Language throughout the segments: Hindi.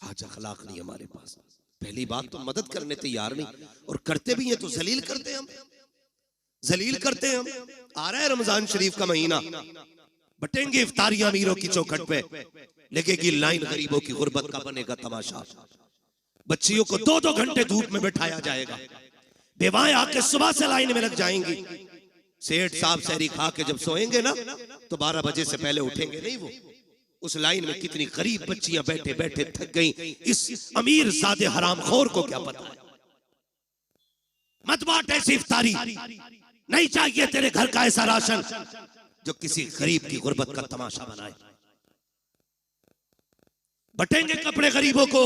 आज अखलाक नहीं हमारे पास। पहली बात तो मदद करने तैयार नहीं, और करते भी हैं तो जलील करते हैं हम, जलील करते हैं हम। आ रहा है रमजान शरीफ का महीना, बटेंगे इफ्तारियां अमीरों की चौखट पे, लगेगी लाइन गरीबों की गुर्बत का बनेगा तमाशा। बच्चियों को 2-2 घंटे धूप में बैठाया जाएगा, बेवाएं आके सुबह से लाइन में लग जाएंगी। सेठ साहब सहरी खा के जब सोएंगे ना तो 12 बजे से पहले उठेंगे नहीं वो। उस लाइन में कितनी गरीब बच्चियां बैठे बैठे थक गईं, इस अमीर ज़ादे हरामखोर को क्या पता है। मत बांट ऐसी इफ्तारी, नहीं चाहिए तेरे घर का ऐसा राशन जो किसी गरीब की गुर्बत का तमाशा बनाए। बटेंगे कपड़े गरीबों को,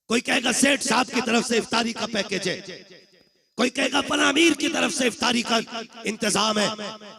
कोई कहेगा सेठ साहब की तरफ से इफ्तारी का पैकेज है, कोई कहेगा फला अमीर की तरफ से इफ्तारी का इंतजाम है,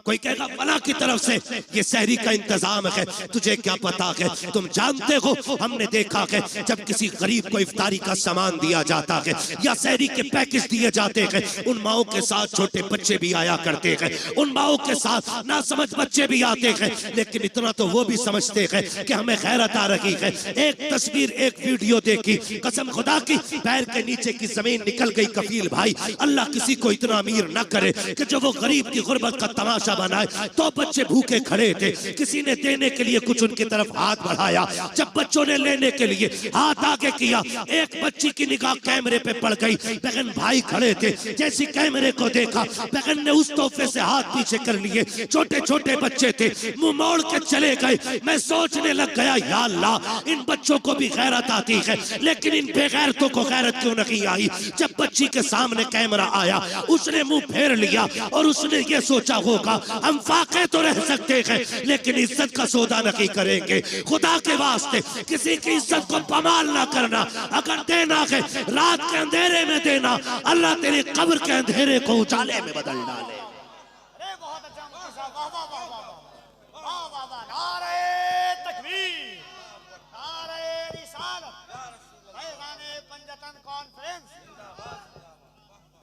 कोई कहेगा फला की तरफ से ये सहरी का इंतजाम है। तुझे क्या पता है, तुम जानते हो, हमने देखा है जब किसी गरीब को इफ्तारी का सामान दिया जाता है या सहरी के पैकेज दिए जाते हैं, उन माओं के साथ छोटे बच्चे भी आया करते हैं, उन माओं के साथ ना समझ बच्चे भी आते हैं, लेकिन इतना तो वो भी समझते हैं कि हमें गैरत आ रही है। एक तस्वीर, एक वीडियो देखी, कसम खुदा की पैर के नीचे की जमीन निकल गई। कफील भाई, अल्लाह किसी को इतना अमीर ना करे कि जो वो गरीब की गुर्बत का तमाशा बनाए। तो बच्चे भूखे खड़े थे, किसी ने देने के लिए कुछ उनकी तरफ हाथ बढ़ाया, जब बच्चों ने लेने के लिए हाथ आगे किया, एक बच्ची की निगाह कैमरे पे पड़ गई। बहन भाई खड़े थे, जैसी कैमरे को देखा बहन ने उस तोहफे से हाथ पीछे कर लिए। छोटे छोटे बच्चे थे, मुंह मोड़ के चले गए। मैं सोचने लग गया, या अल्लाह, इन बच्चों को भी गैरत आती है, लेकिन इन बेगैरतों को गैरत क्यों नहीं आई। जब बच्ची के सामने कैमरा आया, उसने मुंह फेर लिया और उसने ये सोचा होगा हम फाके तो रह सकते हैं लेकिन इज्जत का सौदा नहीं करेंगे। खुदा के वास्ते किसी की इज्जत को पमाल ना करना, अगर देना है रात के अंधेरे में देना, अल्लाह तेरी कब्र के अंधेरे को उजाले में बदल डाले।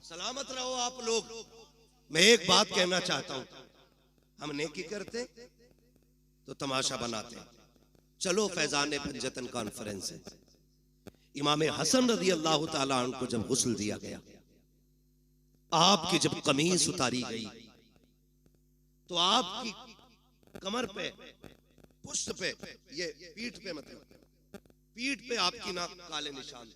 सलामत रहो आप लोग। मैं एक बात कहना चाहता हूं, हम नेकी करते तो तमाशा बनाते। चलो फैजान पंजतन कॉन्फ्रेंस है, इमाम हसन रज़ी अल्लाह ताला अन्हु को जब गुस्ल दिया गया, आपकी जब कमीज उतारी गई तो आपकी कमर पे, पुष्ट पे, ये पीठ पे, मतलब पीठ पे आपकी ना काले निशान,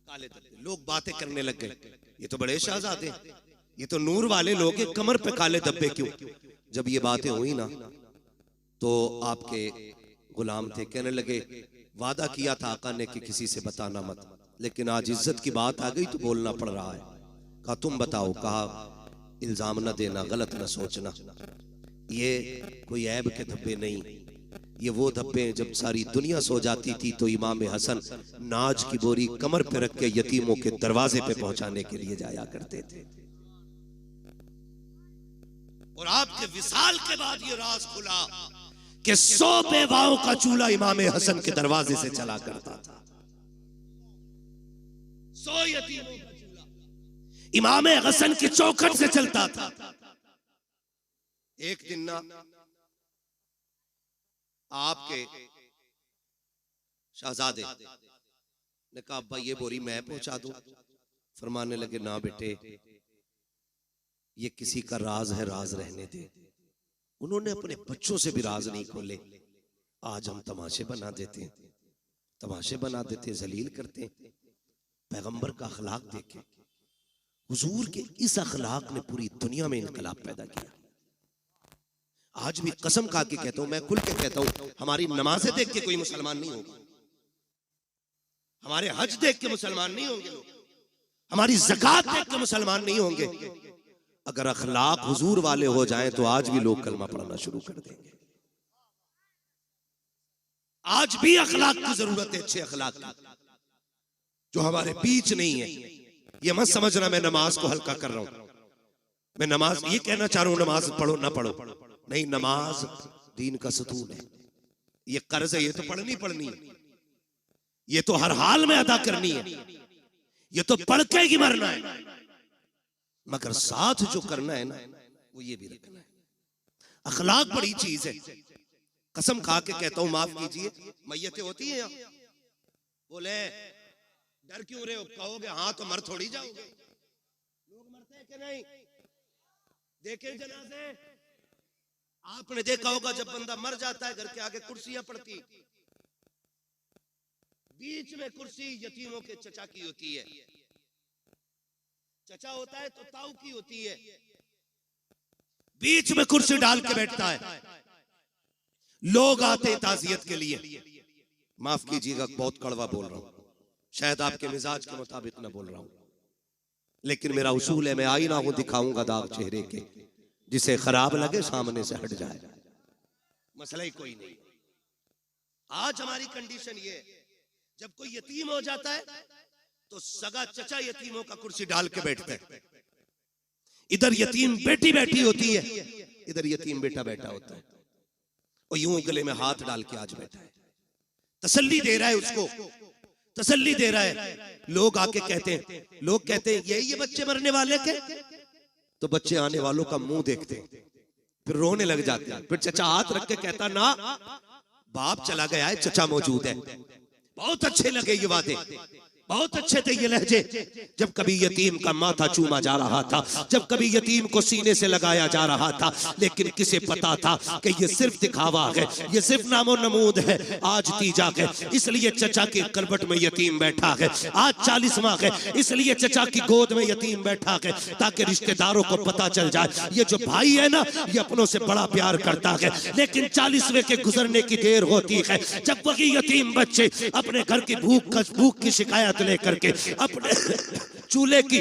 काले धब्बे। लोग बातें करने लग गए, ये तो बड़े शहजादे, ये तो नूर वाले लोग, कमर पे काले धब्बे क्यों। जब ये बातें हुई ना तो आपके गुलाम थे, कहने लगे वादा किया था आका ने कि किसी से बताना मत, लेकिन आज इज्जत की बात आ गई तो बोलना पड़ रहा है। कहा तुम बताओ, कहा इल्जाम न देना, गलत न सोचना, ये कोई ऐब के धब्बे नहीं, ये वो धब्बे जब सारी दुनिया सो जाती थी तो इमाम हसन नाज की बोरी कमर पे रख के यतीमों के दरवाजे पे पहुंचाने के लिए जाया करते थे। और आपके विसाल के बाद ये राज खुला कि 100 बेवाओं का चूल्हा इमाम हसन के दरवाजे से चला करता था। 100 यतीमों का चूल्हा इमाम हसन की चौखट से चलता था। एक दिन ना आपके शहजादे ने कहा अब्बा ये बोरी मैं पहुंचा दूं। फरमाने लगे ना बेटे, ये किसी का राज है, राज रहने दे। उन्होंने अपने बच्चों से भी राज नहीं खोले। आज हम तमाशे बना देते हैं, तमाशे बना देते, जलील करते हैं। पैगंबर का अखलाक देखें, हुजूर के इस अखलाक ने पूरी दुनिया में इनकलाब पैदा किया। आज भी कसम खा के कहता हूं, मैं खुल के कहता हूं, हमारी नमाजें देख के कोई मुसलमान नहीं होगा, हमारे हज देख के मुसलमान नहीं होंगे लोग, हमारी ज़कात देख के मुसलमान नहीं होंगे। अगर अखलाक हुजूर वाले हो जाएं तो आज भी लोग कलमा पढ़ना शुरू कर देंगे। आज भी अखलाक की जरूरत है, अच्छे अखलाक की, जो हमारे बीच नहीं है। ये मत समझना मैं नमाज को हल्का कर रहा हूं, मैं नमाज ये कहना चाह रहा हूं नमाज पढ़ो ना पढ़ो, नहीं, नमाज दीन का सतून है। ये कर्ज है, ये तो पढ़नी पढ़नी है, ये तो हर हाल में अदा करनी है, ये तो पढ़ के ही मरना है। मगर साथ जो करना है ना वो ये भी रखना है। अखलाक बड़ी चीज है। कसम खा के कहता हूं, माफ कीजिए, मैयतें होती हैं यहाँ, बोले डर क्यों रहे हो, कहोगे हाँ तो मर थोड़ी जाओगे। लोग मरते हैं कि नहीं? देखे जनाजे, आपने देखा होगा जब बंदा मर जाता है घर के आगे कुर्सियां पड़ती, बीच में कुर्सी यतीमों के चचा की होती है। चचा होता है तो ताऊ की होती है, बीच में कुर्सी डाल के बैठता है। लोग आते ताजियत के लिए, माफ कीजिएगा बहुत कड़वा बोल रहा हूं, शायद आपके मिजाज के मुताबिक ना बोल रहा हूं, लेकिन मेरा उसूल है, मैं आईना हूं, दिखाऊंगा दाग चेहरे के, जिसे खराब लगे सामने से हट जाए, मसला ही कोई नहीं। आज हमारी कंडीशन ये, जब कोई यतीम हो जाता है तो सगा चचा यतीमों का कुर्सी डाल के बैठता है। इधर यतीम बेटी बैठी होती है, इधर यतीम बेटा बैठा होता है, और यूं गले में हाथ डाल के आज बैठा है, तसल्ली दे रहा है उसको, तसल्ली दे रहा है। लोग आके कहते हैं, लोग कहते हैं यही ये बच्चे मरने वाले के, तो बच्चे आने वालों का मुंह देखते हैं, फिर रोने लग जाते हैं। फिर चचा हाथ रख के कहता ना, बाप चला गया है, चचा मौजूद है। बहुत अच्छे लगे ये वादे, बहुत अच्छे थे ये लहजे। जब कभी यतीम का माथा चूमा जा रहा था, जब कभी यतीम को सीने से लगाया जा रहा था, लेकिन किसे पता था कि ये सिर्फ दिखावा है, ये सिर्फ नामो नमूद है, आज तीजा है, इसलिए चचा की करवट में यतीम बैठा है, आज 40वां है, इसलिए चचा की गोद में यतीम बैठा है, ताकि रिश्तेदारों को पता चल जाए ये जो भाई है ना, ये अपनों से बड़ा प्यार करता है। लेकिन 40वें के गुजरने की देर होती है, जब वही यतीम बच्चे अपने घर की भूख की शिकायत लेकर के, अपने चूल्हे की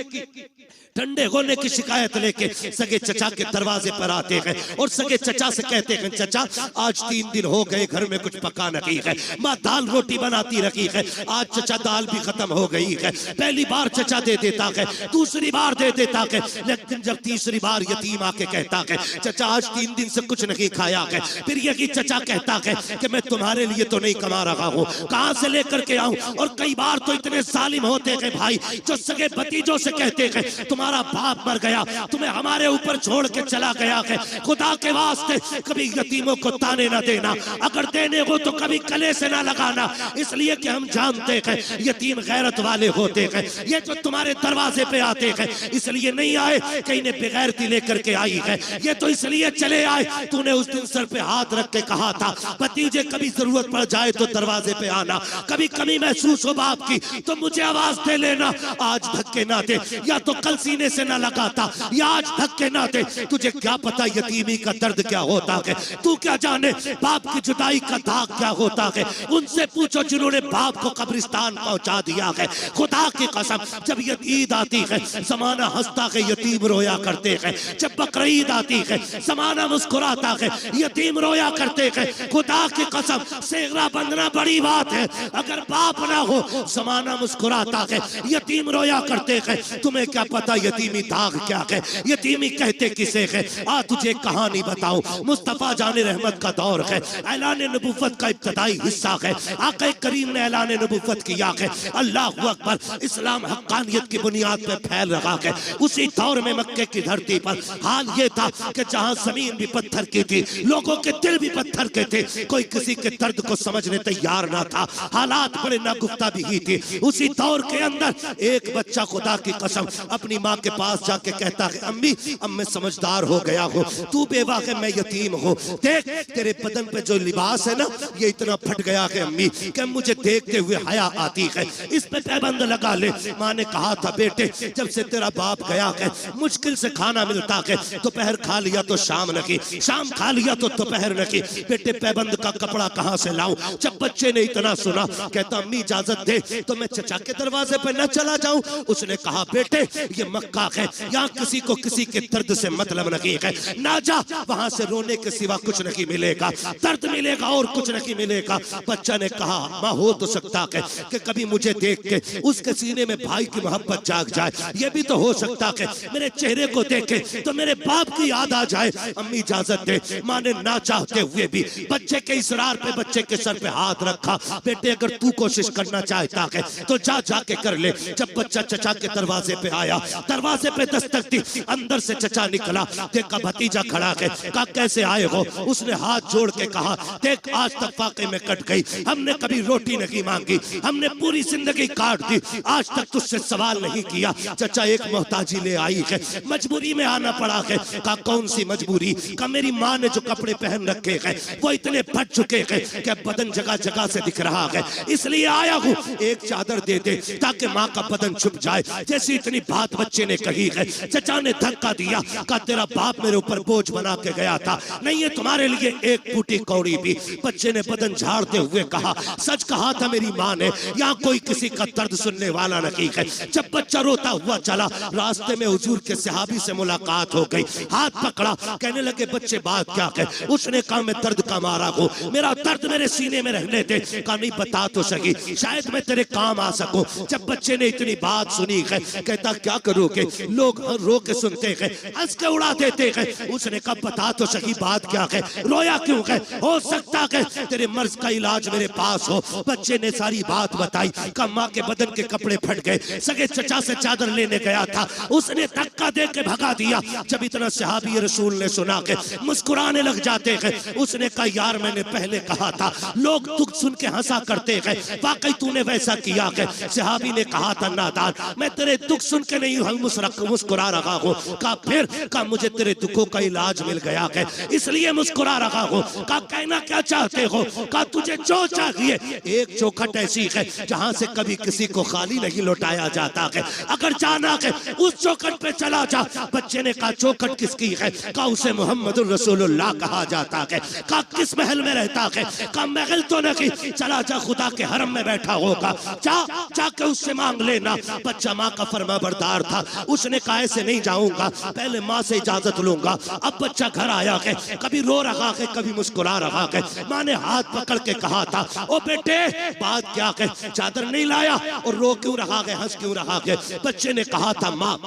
ठंडे होने की शिकायत लेके सगे चचा के दरवाजे पर आते हैं और सगे चचा से कहते हैं, चचा आज 3 दिन हो गए घर में कुछ पका नहीं है, माँ दाल रोटी बनाती रखी है, आज चचा दाल भी खत्म हो गई है। पहली बार चचा दे देता है, दूसरी बार दे देता है, लेकिन जब तीसरी बार यतीम आके कहता है चचा आज 3 दिन से कुछ नहीं खाया है, फिर यही चचा कहता है कि मैं तुम्हारे लिए तो नहीं कमा रहा हूँ, कहां से लेकर के आऊं। और कई बार तो इतने जालिम होते हैं भाई, जो सगे भतीजों से कहते हैं तुम्हारा बाप मर गया, तुम्हें हमारे ऊपर छोड़ के चला गया है, खुदा के वास्ते कभी यतीमों को ताने ना देना, अगर देने हो तो कभी गले से ना लगाना, इसलिए कि हम जानते हैं यतीम गैरत वाले होते हैं। ये जो तुम्हारे दरवाजे पे आते हैं इसलिए नहीं आए कि इन्हें बेगैरती लेकर के आई है, ये तो इसलिए चले आए तूने उस दिन सर पे हाथ रख के कहा था भतीजे कभी जरूरत पड़ जाए तो दरवाजे पे आना, कभी कमी महसूस हो बाप की तो मुझे आवाज दे लेना। आज धक्के ना दे, या तो कल सीने से ना लगाता, या आज धक्के ना दे, तुझे क्या पता यतीमी का दर्द क्या होता है, तू क्या जाने बाप की जुदाई का दाग क्या होता है। उनसे पूछो जिन्होंने बाप को कब्रिस्तान पहुंचा दिया है। खुदा की कसम जब ईद आती है जमाना हंसता है, यतीम रोया करते हैं, जब बकरीद आती है जमाना मुस्कुराता है, यतीम रोया करते हैं। खुदा की कसम सेहरा बंधना बड़ी बात है, अगर बाप ना हो जमाना मुस्कुराता है, यतीम रोया करते हैं। तुम्हें क्या पता यतीमी दाग क्या है, यतीमी कहते किसे है। आ तुझे कहानी बताऊं, मुस्तफा जाने रहमत का दौर है, ऐलान नबुव्वत का इब्तदाई हिस्सा है, आका करीम ने ऐलान नबुव्वत किया है, अल्लाह अकबर, इस्लाम हक्कानियत की बुनियाद पे फैल रहा है। उसी दौर में मक्के की धरती पर हाल ये था कि जहां जमीन भी पत्थर की थी, लोगों के दिल भी पत्थर के थे, कोई किसी के दर्द को समझने तैयार ना था, हालात बड़े नागुफ्ता भी ही थी। उसी दौर के अंदर एक बच्चा खुदा की कसम अपनी माँ के पास जाके कहता है अम्मी अब मैं समझदार हो गया हूँ, तू बेवा है मैं यतीम हूँ, देख तेरे बदन पे जो लिबास है ना ये इतना फट गया है अम्मी कि मुझे देखते हुए हया आती है, इस पे पाबंद लगा ले। माँ ने कहा था बेटे जब से तेरा बाप गया है मुश्किल से खाना मिलता है, दोपहर खा लिया तो शाम नहीं, शाम खा लिया तो दोपहर नहीं, बेटे पाबंद का कपड़ा कहाँ से लाऊं। जब बच्चे ने इतना सुना कहता अम्मी इजाजत दे तो मैं चचा के दरवाजे पे न चला जाऊं। उसने कहा बेटे ये मक्का है, यहाँ किसी को किसी के दर्द से मतलब नहीं है, ना जा, वहां से रोने के सिवा कुछ नहीं मिलेगा, दर्द मिलेगा और कुछ नहीं मिलेगा। बच्चा ने कहा माँ हो तो सकता है कि कभी मुझे देख के उसके सीने में भाई की मोहब्बत जाग जाए, ये भी तो हो सकता है मेरे चेहरे को देखे तो मेरे बाप की याद आ जाए। अम्मी इजाजत दे। माँ ने ना चाहते हुए भी बच्चे के इसरार पे बच्चे के सर पे हाथ रखा, बेटे अगर तू कोशिश करना चाहता है तो जा जाके कर ले। जब बच्चा चचा के दरवाजे पे आया दरवाजे पे दस्तक दी, अंदर से चचा निकला, देखा भतीजा खड़ा है, कहा कैसे आए हो? उसने हाथ जोड़ के कहा देख आज तक वाकई में कट गई, हमने कभी रोटी नहीं मांगी, हमने पूरी जिंदगी काट दी, आज तक तुझसे सवाल नहीं किया। चचा एक मोहताजी ले आई है, मजबूरी में आना पड़ा है। कहा कौन सी मजबूरी? कहा मेरी माँ ने जो कपड़े पहन रखे हैं वो इतने फट चुके हैं कि बदन जगह जगह से दिख रहा है, इसलिए आया हूँ, एक चादर दे दे ताकि माँ का बदन छुप जाए। जैसी इतनी बात बच्चे ने कही है, चचा ने धक्का दिया, कहा तेरा बाप मेरे ऊपर बोझ बना के गया था, नहीं है तुम्हारे लिए एक फूटी कौड़ी भी। बच्चे ने बदन झाड़ते हुए कहा सच कहा था मेरी माँ ने, यहाँ कोई किसी का दर्द सुनने वाला नहीं है। जब बच्चा रोता हुआ चला, रास्ते में हुजूर के सहाबी से मुलाकात हो गई, हाथ पकड़ा, कहने लगे बच्चे बात क्या है? उसने कहा मैं दर्द का मारा हूँ, मेरा दर्द मेरे सीने में रहने दे। कहा नहीं बता तो सही, शायद मैं तेरे काम आ सकूं। जब बच्चे ने इतनी बात सुनी है, कहता क्या करोगे? लोग रो के सुनते हैं, हंस के उड़ा देते हैं। उसने कहा बता तो सही बात क्या है, रोया क्यों है? हो सकता है तेरे मर्ज का इलाज मेरे पास हो। बच्चे ने सारी बात बताई। कहा माँ के बदन के कपड़े फट गए, सगे चचा से चादर लेने गया था, उसने धक्का दे के भगा दिया। जब इतना सहाबी रसूल ने सुना के मुस्कुराने लग जाते हैं। उसने कहा यार मैंने पहले कहा था, लोग दुख सुन के हंसा करते हैं, वाकई तूने वैसा किया है। सहाबी ने कहा था नादान, मैं तेरे दुख सुन के नहीं मुस्कुरा रहा हूँ। कहा फिर? कहा मुझे तेरे दुखों का इलाज मिल गया है, इसलिए मुस्कुरा रहा हूँ। कहा कहना क्या चाहते हो? कहा तुझे जो चाहिए, एक चौखट ऐसी है जहाँ से कभी किसी को खाली नहीं लौटाया जाता है, अगर जाना है उस चौखट पे चला जा। बच्चे ने कहा चौखट किसकी है? कहा उसे मोहम्मद रसूलुल्लाह कहा जाता है। कहा किस महल में रहता है? कहा महल तो नहीं, चला जा खुदा के हरम में बैठा होगा, जाके उससे मांग लेना। बच्चा माँ का फरमा बरदार था, उसने कहा ऐसे नहीं जाऊंगा, पहले माँ से इजाजत लूंगा। अब बच्चा घर आया है, कभी रो रहा है कभी मुस्कुरा रहा है। माँ ने हाथ पकड़ के कहा था ओ बेटे बात क्या है, चादर नहीं लाया और रो क्यों रहा है, हंस क्यों रहा है? बच्चे ने कहा था माँ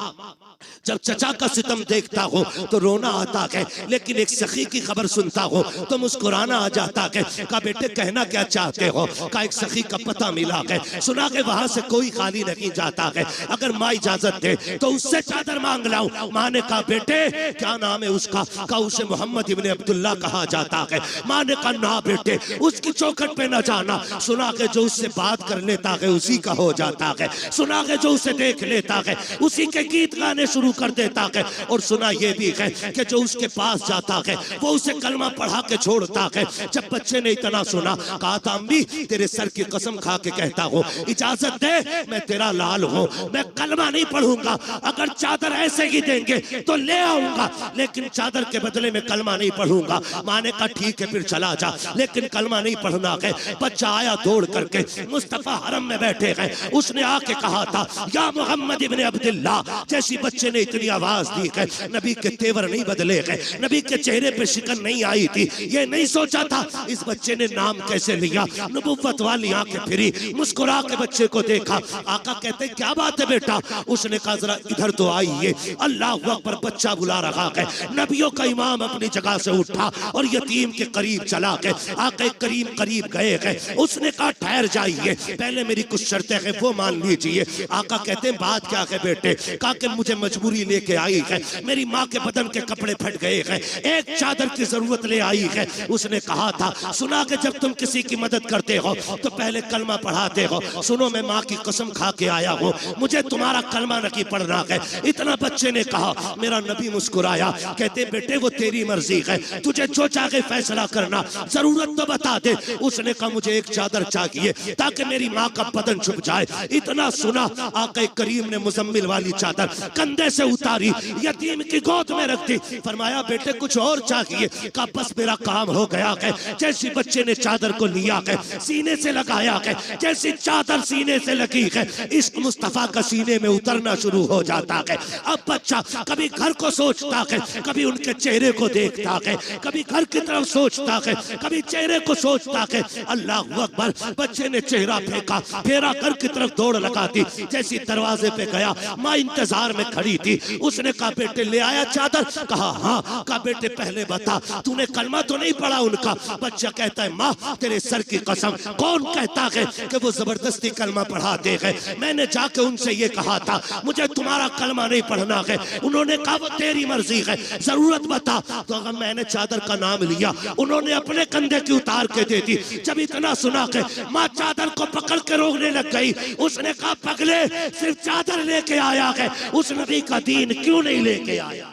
जब चचा का सितम देखता हो तो रोना आता है, लेकिन एक सखी की खबर सुनता हो तो मुस्कुराना आ जाता है। कहा बेटे कहना क्या चाहते हो? कहा एक सखी का पता मिला है, सुना के वहां से कोई खाली नहीं जाता है, अगर माँ इजाजत दे तो उससे चादर मांग लाऊं। माँ ने कहा बेटे क्या नाम है उसका? कहा उसे मोहम्मद इब्ने अब्दुल्ला कहा जाता है। माँ ने कहा ना बेटे उसकी चौखट पे न जाना, सुना के जो उससे बात कर लेता है उसी का हो जाता है, सुना के जो उसे देख लेता है उसी के गीत गाने शुरू कर देता है, और सुना ये भी है कि जो उसके पास जाता है वो उसे कलमा पढ़ा के छोड़ता है। जब बच्चे ने इतना सुना, कहा था अम्मी तेरे सर की कसम खा के कहता हूँ, इजाजत दे मैं तेरा लाल हूँ, मैं कलमा नहीं पढ़ूंगा, अगर चादर ऐसे ही देंगे तो ले आऊंगा, लेकिन चादर के बदले में कलमा नहीं पढ़ूंगा। माँ ने कहा ठीक है फिर चला जा, लेकिन कलमा नहीं पढ़ना है। बच्चा आया दौड़ करके, मुस्तफा हरम में बैठे हैं, उसने आके कहा था या मोहम्मद इब्ने अब्दुल्ला। जैसी बच्चे ने इतनी आवाज दी है, नबी के तेवर नहीं बदले हैं, नबी के चेहरे पे शिकन नहीं आई थी, ये नहीं सोचा था इस बच्चे ने नाम कैसे लिया। नबुव्वत वाली आंखें फिरी, मुस्कुरा के बच्चे को देखा। आका कहते क्या बात है बेटा? उसने कहा जरा इधर तो आइए। अल्लाह अकबर, बच्चा बुला रहा है। नबियों का इमाम अपनी जगह से उठा और यतीम के करीब चला के आके करीब गए हैं। उसने कहा ठहर जाइए, पहले मेरी कुछ शर्तें हैं वो मान लीजिए। आका कहते हैं बात क्या है बेटे? कहा कि मुझे मजबूरी लेके आई है, मेरी माँ के बदन के कपड़े फट गए हैं, एक चादर की जरूरत ले आई है। उसने कहा था सुना कि जब तुम किसी की मदद करते हो तो पहले कलमा पढ़ाते हो, सुनो मैं माँ की कसम खा के आया हूँ, मुझे तुम्हारा कलमा नहीं पढ़ना है। इतना बच्चे ने कहा। मेरा नबी मुस्कुराया, कहते बेटे वो तेरी मर्जी है, तुझे जो चाहे फैसला करना, जरूरत तो बता दे। उसने कहा मुझे एक चादर चाहिए ताकि मेरी माँ का बदन छुप जाए। इतना सुना, आका करीम ने मुजम्मिल वाली चादर कंधे से उतारी, यतीम की गोद में रख दी। फरमाया बेटे कुछ और चाहिए? कहा बस मेरा काम हो गया है। जैसी बच्चे ने चादर को लिया है, सीने से लगाया है, जैसी चादर सीने से लगी है, इश्क मुस्तफा का सीने में उतरना शुरू हो जाता है। अब बच्चा कभी घर को सोचता है, कभी उनके चेहरे को देखता है, कभी घर की तरफ सोचता है, कभी चेहरे को सोचता है। अल्लाह अकबर, बच्चे ने चेहरा फेरा घर की तरफ दौड़ लगा दी। जैसी दरवाजे पे गया, माँ इंतजार में खड़ी खड़ी थी। उसने कहा बेटे ले आया चादर? कहा हाँ। कहा बेटे पहले बता तूने कलमा तो नहीं पढ़ा उनका? बच्चा कहता है माँ तेरे सर की कसम, कौन कहता है कि वो जबरदस्ती कलमा पढ़ा दे गए? मैंने जाके उनसे ये कहा था मुझे तुम्हारा कलमा नहीं पढ़ना है। उन्होंने कहा वो तेरी मर्जी है, जरूरत बता। तो अगर मैंने चादर का नाम लिया, उन्होंने अपने कंधे की उतार के दे दी। जब इतना सुना के माँ चादर को पकड़ के रोकने लग गई। उसने कहा पगले सिर्फ चादर लेके आया है, उस नबी का दीन क्यों नहीं लेके आया?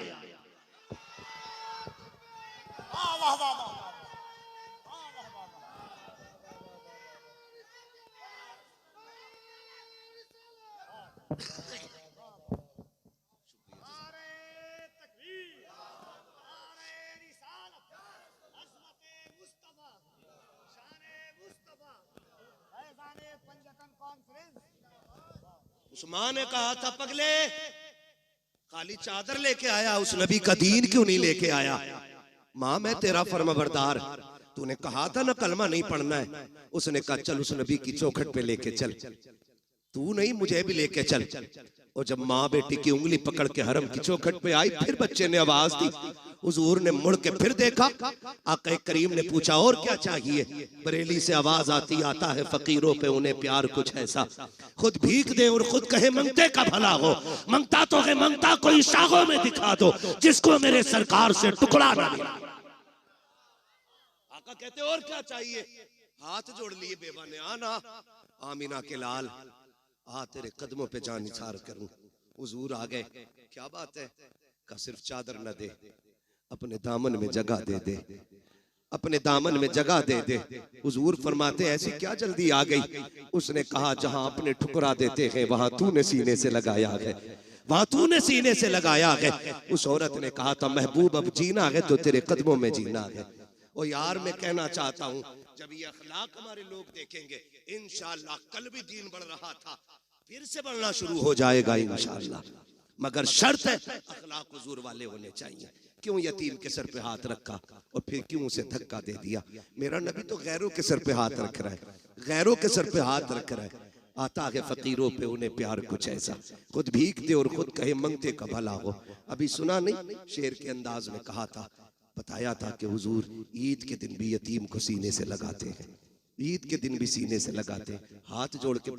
उस्मान ने कहा था पगले खाली चादर लेके आया, उस नबी का दीन क्यों नहीं लेके आया? माँ मैं तेरा फर्माबरदार, तूने कहा था ना कलमा नहीं पढ़ना है। उसने कहा चल उस नबी की चौखट पे लेके चल, तू नहीं मुझे भी लेके चल। और जब माँ बेटी की उंगली पकड़ के हरम की चौखट पे आई, फिर बच्चे ने आवाज दी। हुजूर ने मुड़ के फिर देखा, आका करीम ने पूछा और क्या चाहिए? बरेली से आवाज आती आता है फकीरों पे उन्हें प्यार कुछ ऐसा, खुद भीख दे और खुद कहे मंगते का भला हो। मंगता तो है मंगता कोई शाखों में दिखा दो, जिसको मेरे सरकार से टुकड़ा ना मिला। आका कहते और क्या चाहिए? हाथ जोड़ लिए बेवा ने, आना आमीना के लाल आ तेरे कदमों पे जान निसार करूं। हुजूर आ गए, क्या बात है? का सिर्फ चादर न दे, अपने दामन में जगह दे दे, अपने दामन में जगह दे दे। हुजूर फरमाते ऐसी क्या जल्दी आ गई? उसने कहा जहां अपने ठुकरा देते हैं वहां तूने सीने से लगाया है, वहां तूने सीने से लगाया है। उस औरत ने कहा था महबूब अब जीना है तो तेरे कदमों में जीना है। ओ यार मैं कहना चाहता हूँ जब ये अखलाक हमारे लोग देखेंगे इंशाअल्लाह, कल भी दीन बढ़ रहा था फिर से बढ़ना शुरू हो जाएगा इंशाअल्लाह, मगर शर्त है अखलाक हुजूर वाले होने चाहिए। क्यों यतीम के सर पे हाथ रखा और फिर क्यों उसे धक्का दे दिया? मेरा नबी तो गैरों के सर पे हाथ रख रहा है, गैरों के सर पे हाथ रख रहा है। आता है फकीरों पे उन्हें प्यार कुछ ऐसा, खुद भीख दे और खुद कहे मंगते का भला हो। अभी सुना नहीं शेर के अंदाज में कहा था, बताया था कि हुजूर ईद के दिन भी यतीम को सीने से लगाते हैं, ईद के दिन भी सीने से लगाते हैं, हाथ जोड़ के